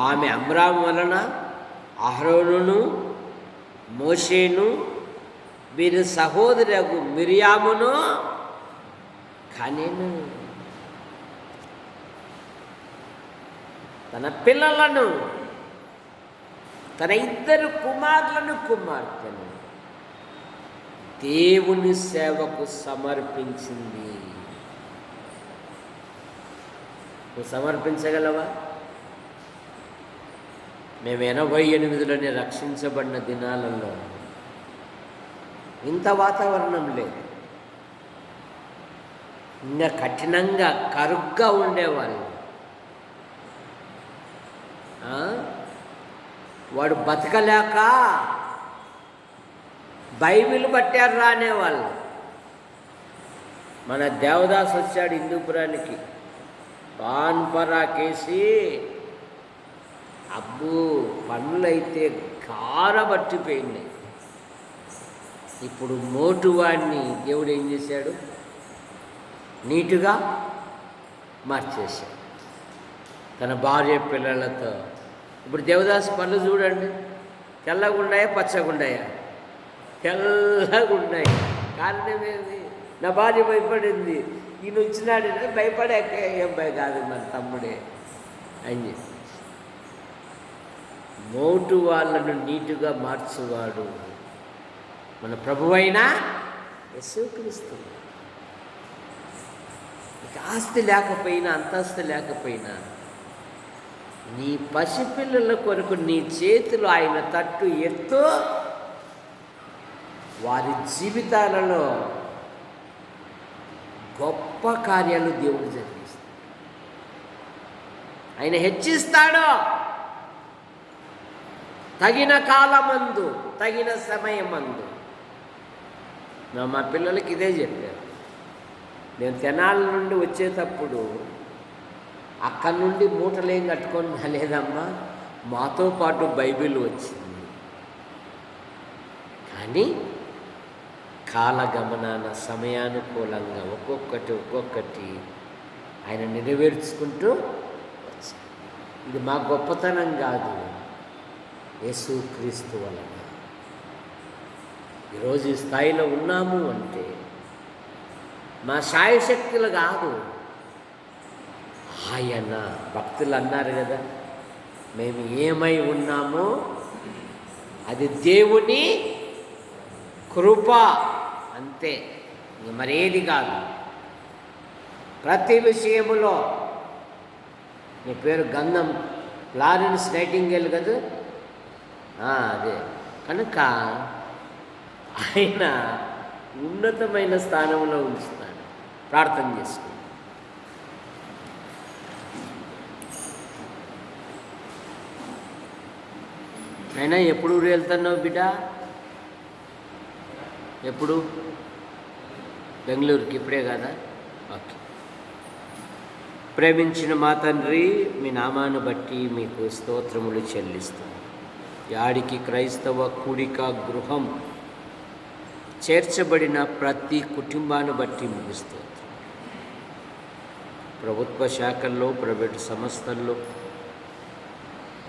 Speaker 1: ఆమె అమ్రాము వలన అహరోనును మోషేను వీరి సహోదరుగు మిరియామును కనెను. తన పిల్లలను, తన 2 కుమారులను కుమార్తెను దేవుని సేవకు సమర్పించింది. నువ్వు సమర్పించగలవా? మేము 88లోనే రక్షించబడిన దినాలలో ఇంత వాతావరణం లేదు. ఇంకా కఠినంగా కరుగ్గా ఉండేవాళ్ళు. వాడు బతకలేక బైబిల్ పట్టారు రానేవాళ్ళు. మన దేవదాస్ వచ్చాడు హిందూపురానికి, పాన్ పరాకేసి అబ్బు పనులైతే కారబట్టిపోయింది. ఇప్పుడు మోటువాడిని దేవుడు ఏం చేశాడు, నీటుగా మార్చేశాడు తన భార్య పిల్లలతో. ఇప్పుడు దేవదాస్ పనులు చూడండి, తెల్లగుండాయా పచ్చగుండాయా? తెల్లగుండాయి. కారణం ఏంది? నా భార్య భయపడింది, ఈయన వచ్చినాడు భయపడాక ఏం భయ కాదు మన తమ్ముడే అని చెప్పి. మోటు వాళ్ళను నీటుగా మార్చువాడు మన ప్రభువైన యేసుక్రీస్తు. ఆస్తి లేకపోయినా అంతస్తు లేకపోయినా నీ పసిపిల్లల కొరకు నీ చేతులు ఆయన తట్టు ఎత్తు, వారి జీవితాలలో గొప్ప కార్యాలు దేవుడు జరిగిస్తాడు. ఆయన హెచ్చిస్తాడు. తగిన కాలమందు, తగిన సమయమందు. మా పిల్లలకి ఇదే చెప్పారు. నేను తెనాలి నుండి వచ్చేటప్పుడు అక్కడి నుండి మూటలేం కట్టుకొని రాలేదమ్మా, మాతో పాటు బైబిల్ వచ్చింది. కానీ కాలగమనాన సమయానుకూలంగా ఒక్కొక్కటి ఆయన నెరవేర్చుకుంటూ వచ్చాడు. ఇది మా గొప్పతనం కాదు, యేసుక్రీస్తు వలన ఈరోజు ఈ స్థాయిలో ఉన్నాము అంటే మా శాయశక్తులు కాదు. ఆయన భక్తులు అన్నారు కదా, మేము ఏమై ఉన్నామో అది దేవుని కృప అంతే, మరేది కాదు. ప్రతి విషయములో నీ పేరు గంధం ఫ్లారెన్స్ నైటింగేల్ కదా, అదే కనుక ఆయన ఉన్నతమైన స్థానంలో ఉంచుతాడు. ప్రార్థన చేసుకుంటాం. అయినా ఎప్పుడు ఊరు వెళ్తున్నావు బిడ్డ? ఎప్పుడు? బెంగళూరుకి ఇప్పుడే కదా? ఓకే. ప్రేమించిన మా తండ్రి, మీ నామాన్ని బట్టి మీకు స్తోత్రములు చెల్లిస్తాం. యాడికి క్రైస్తవ కూడిక గృహం చేర్చబడిన ప్రతి కుటుంబాన్ని బట్టి మీకు స్తోత్రం. ప్రభుత్వ శాఖల్లో, ప్రైవేటు సంస్థల్లో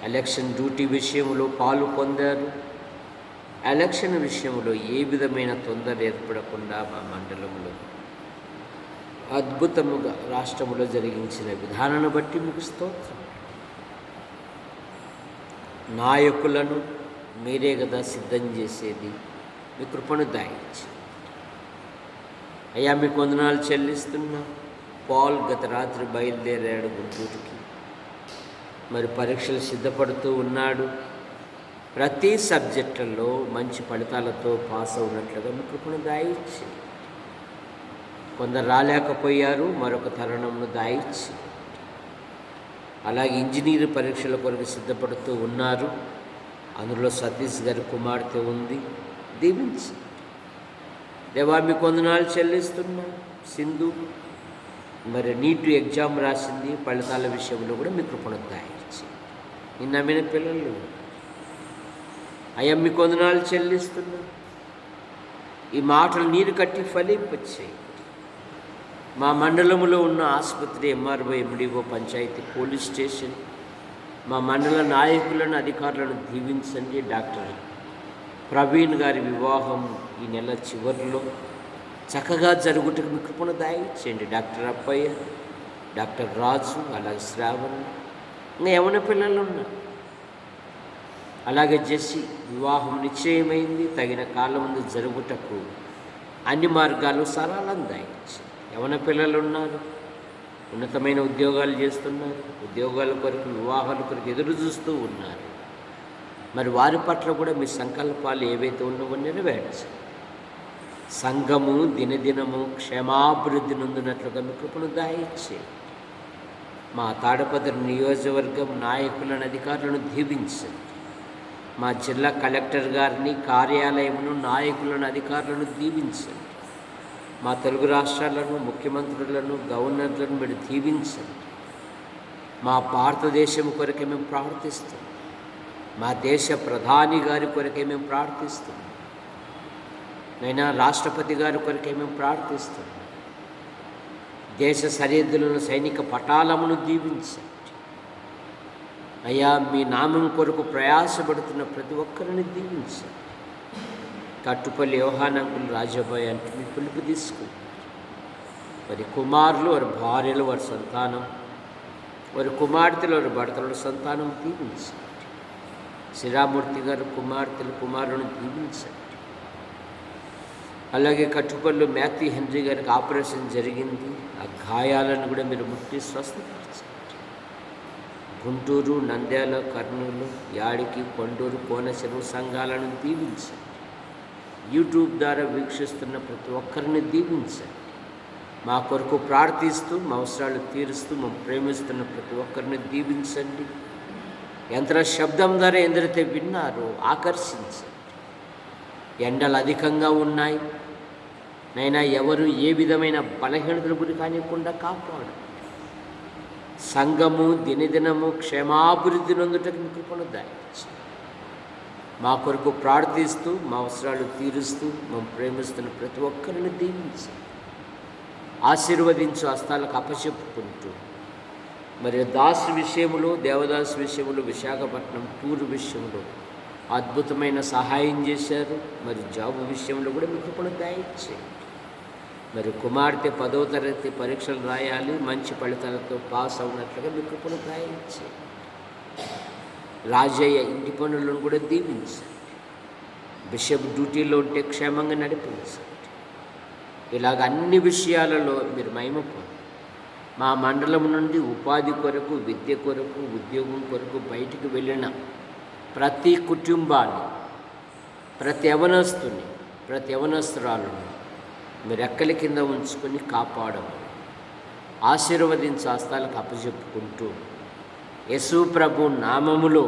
Speaker 1: ఎలక్షన్ డ్యూటీ విషయంలో పాలు పొందారు. ఎలక్షన్ విషయంలో ఏ విధమైన తొందర ఏర్పడకుండా మా మండలంలో అద్భుతముగా రాష్ట్రంలో జరిగించిన విధానాన్ని బట్టి మీకు స్తోత్రం. నాయకులను మీరే కదా సిద్ధం చేసేది, మీ కృపను దయచి. అయ్యా మీకు వందనాలు చెల్లిస్తున్నా. పాల్ గత రాత్రి బయలుదేరాడు గుంటూరుకి, మరి పరీక్షలు సిద్ధపడుతూ ఉన్నాడు. ప్రతి సబ్జెక్టుల్లో మంచి ఫలితాలతో పాస్ అవునట్లుగా మీ కృపను దయచి. కొందరు రాలేకపోయారు, మరొక తరుణంను దయచి. అలాగే ఇంజనీర్ పరీక్షల కొరకు సిద్ధపడుతూ ఉన్నారు. అందులో సతీష్ గారి కుమార్తె ఉంది, దీవించి. దేవా మీకు వందనాలు చెల్లిస్తున్నా. సింధు మరి నీట్ ఎగ్జామ్ రాసింది, ఫలితాల విషయంలో కూడా మీ కృపను దయచి. ఈ నమ్మిన పిల్లలు అయ్యా మీకు వందనాలు చెల్లిస్తున్నా. ఈ మాటలు నీరు కట్టి ఫలింపచేయి. మా మండలంలో ఉన్న ఆసుపత్రి, MRO, MDO, panchayati, police station, మా మండల నాయకులను, అధికారులను దీవించండి. డాక్టర్ ప్రవీణ్ గారి వివాహం ఈ నెల చివరిలో చక్కగా జరుగుటకు మీ కృపను దయచేయండి. డాక్టర్ అప్పయ్య, డాక్టర్ రాజు, అలాగే శ్రావణ్, ఇంకా యవన పిల్లలు ఉన్నారు. అలాగే జెస్సి వివాహం నిశ్చయమైంది. తగిన కాలం ముందు జరుగుటకు అన్ని మార్గాలు సరళం దయచేయండి. యవన పిల్లలు ఉన్నారు, ఉన్నతమైన ఉద్యోగాలు చేస్తున్నారు, ఉద్యోగాల కొరకు, వివాహాల కొరకు ఎదురు చూస్తూ ఉన్నారు. మరి వారి పట్ల కూడా మీ సంకల్పాలు ఏవైతే ఉన్నావో నెరవేర్చండి. సంఘము దినదినము క్షేమాభివృద్ధి నొందినట్లుగా మీ కృపను దయచేయండి. మా తాడపత్రి నియోజకవర్గం నాయకులను, అధికారులను దీవించండి. మా జిల్లా కలెక్టర్ గారిని, కార్యాలయమును, నాయకులను, అధికారులను దీవించండి. మా తెలుగు రాష్ట్రాలను, ముఖ్యమంత్రులను, గవర్నర్లను మీరు దీవించండి. మా భారతదేశం కొరకే మేము ప్రార్థిస్తున్నాం. మా దేశ ప్రధాని గారి కొరకే మేము ప్రార్థిస్తున్నాం. నైనా రాష్ట్రపతి గారి కొరకే మేము ప్రార్థిస్తున్నాం. దేశ సరిహద్దులను, సైనిక పటాలమును దీవించండి. అయ్యా, మీ నామం కొరకు ప్రయాసపడుతున్న ప్రతి ఒక్కరిని దీవించండి. కట్టుపల్లి యోహానంకులు రాజాబాయ్ అంటే మీ పిలుపు తీసుకుంటారు. వారి కుమారులు, వారి భార్యలు, వారి సంతానం, వారి కుమార్తెలు, వారి భర్తల సంతానం దీవించండి. శ్రీరామూర్తి గారు కుమార్తెలు, కుమారులను దీవించండి. అలాగే కట్టుపల్లి మ్యాథ్యూ హెన్రీ గారికి ఆపరేషన్ జరిగింది. ఆ గాయాలను కూడా మీరు ముట్టి స్వస్థపరచండి. గుంటూరు, నంద్యాల, కర్నూలు, యాడికి, కొండూరు, కోనసీమ సంఘాలను దీవించండి. యూట్యూబ్ ద్వారా వీక్షిస్తున్న ప్రతి ఒక్కరిని దీవించండి. మా కొరకు ప్రార్థిస్తూ, మా అవసరాలు తీరుస్తూ, మేము ప్రేమిస్తున్న ప్రతి ఒక్కరిని దీవించండి. యంత్ర శబ్దం ద్వారా ఎందరైతే విన్నారో ఆకర్షించండి. ఎండలు అధికంగా ఉన్నాయి నైనా, ఎవరు ఏ విధమైన బలహీనతల గురి కానివ్వకుండా కాపాడు. సంఘము దినదినము క్షేమాభివృద్ధి నొందుటకు మీకు కృపను దయచేయండి. మా కొరకు ప్రార్థిస్తూ, మా అవసరాలు తీరుస్తూ, మేము ప్రేమిస్తున్న ప్రతి ఒక్కరిని దీవించండి. ఆశీర్వదించు హస్తాలకు అప్పచెప్పుకుంటూ, మరి దాసు విషయంలో, దేవదాసు విషయంలో, విశాఖపట్నం టూర్ విషయంలో అద్భుతమైన సహాయం చేశారు. మరి జాబ్ విషయంలో కూడా మీకు కృపను దయచేయండి. మరి కుమార్తె 10వ తరగతి పరీక్షలు రాయాలి, మంచి ఫలితాలతో పాస్ అవునట్లుగా మీకు కృపను దయచేయండి. రాజయ్య ఇంటి పనులను కూడా దీవించండి. బిషప్ డ్యూటీలో ఉంటే క్షేమంగా నడిపించండి. ఇలాగ అన్ని విషయాలలో మీరు మహిమ పొందండి. మా మండలం నుండి ఉపాధి కొరకు, విద్య కొరకు, ఉద్యోగం కొరకు బయటికి వెళ్ళిన ప్రతి కుటుంబాన్ని, ప్రతి యవనస్తుని, ప్రతి యవనస్తురాలను మీరు రెక్కల కింద ఉంచుకొని కాపాడమని ఆశీర్వదించి హస్తాలకు అప్పచెప్పుకుంటూ యేసు ప్రభు నామములో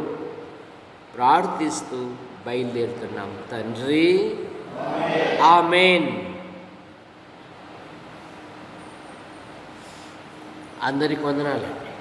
Speaker 1: ప్రార్థిస్తూ బయలుదేరుతున్నాం తండ్రి. ఆమేన్. అందరికి వందనాలండి.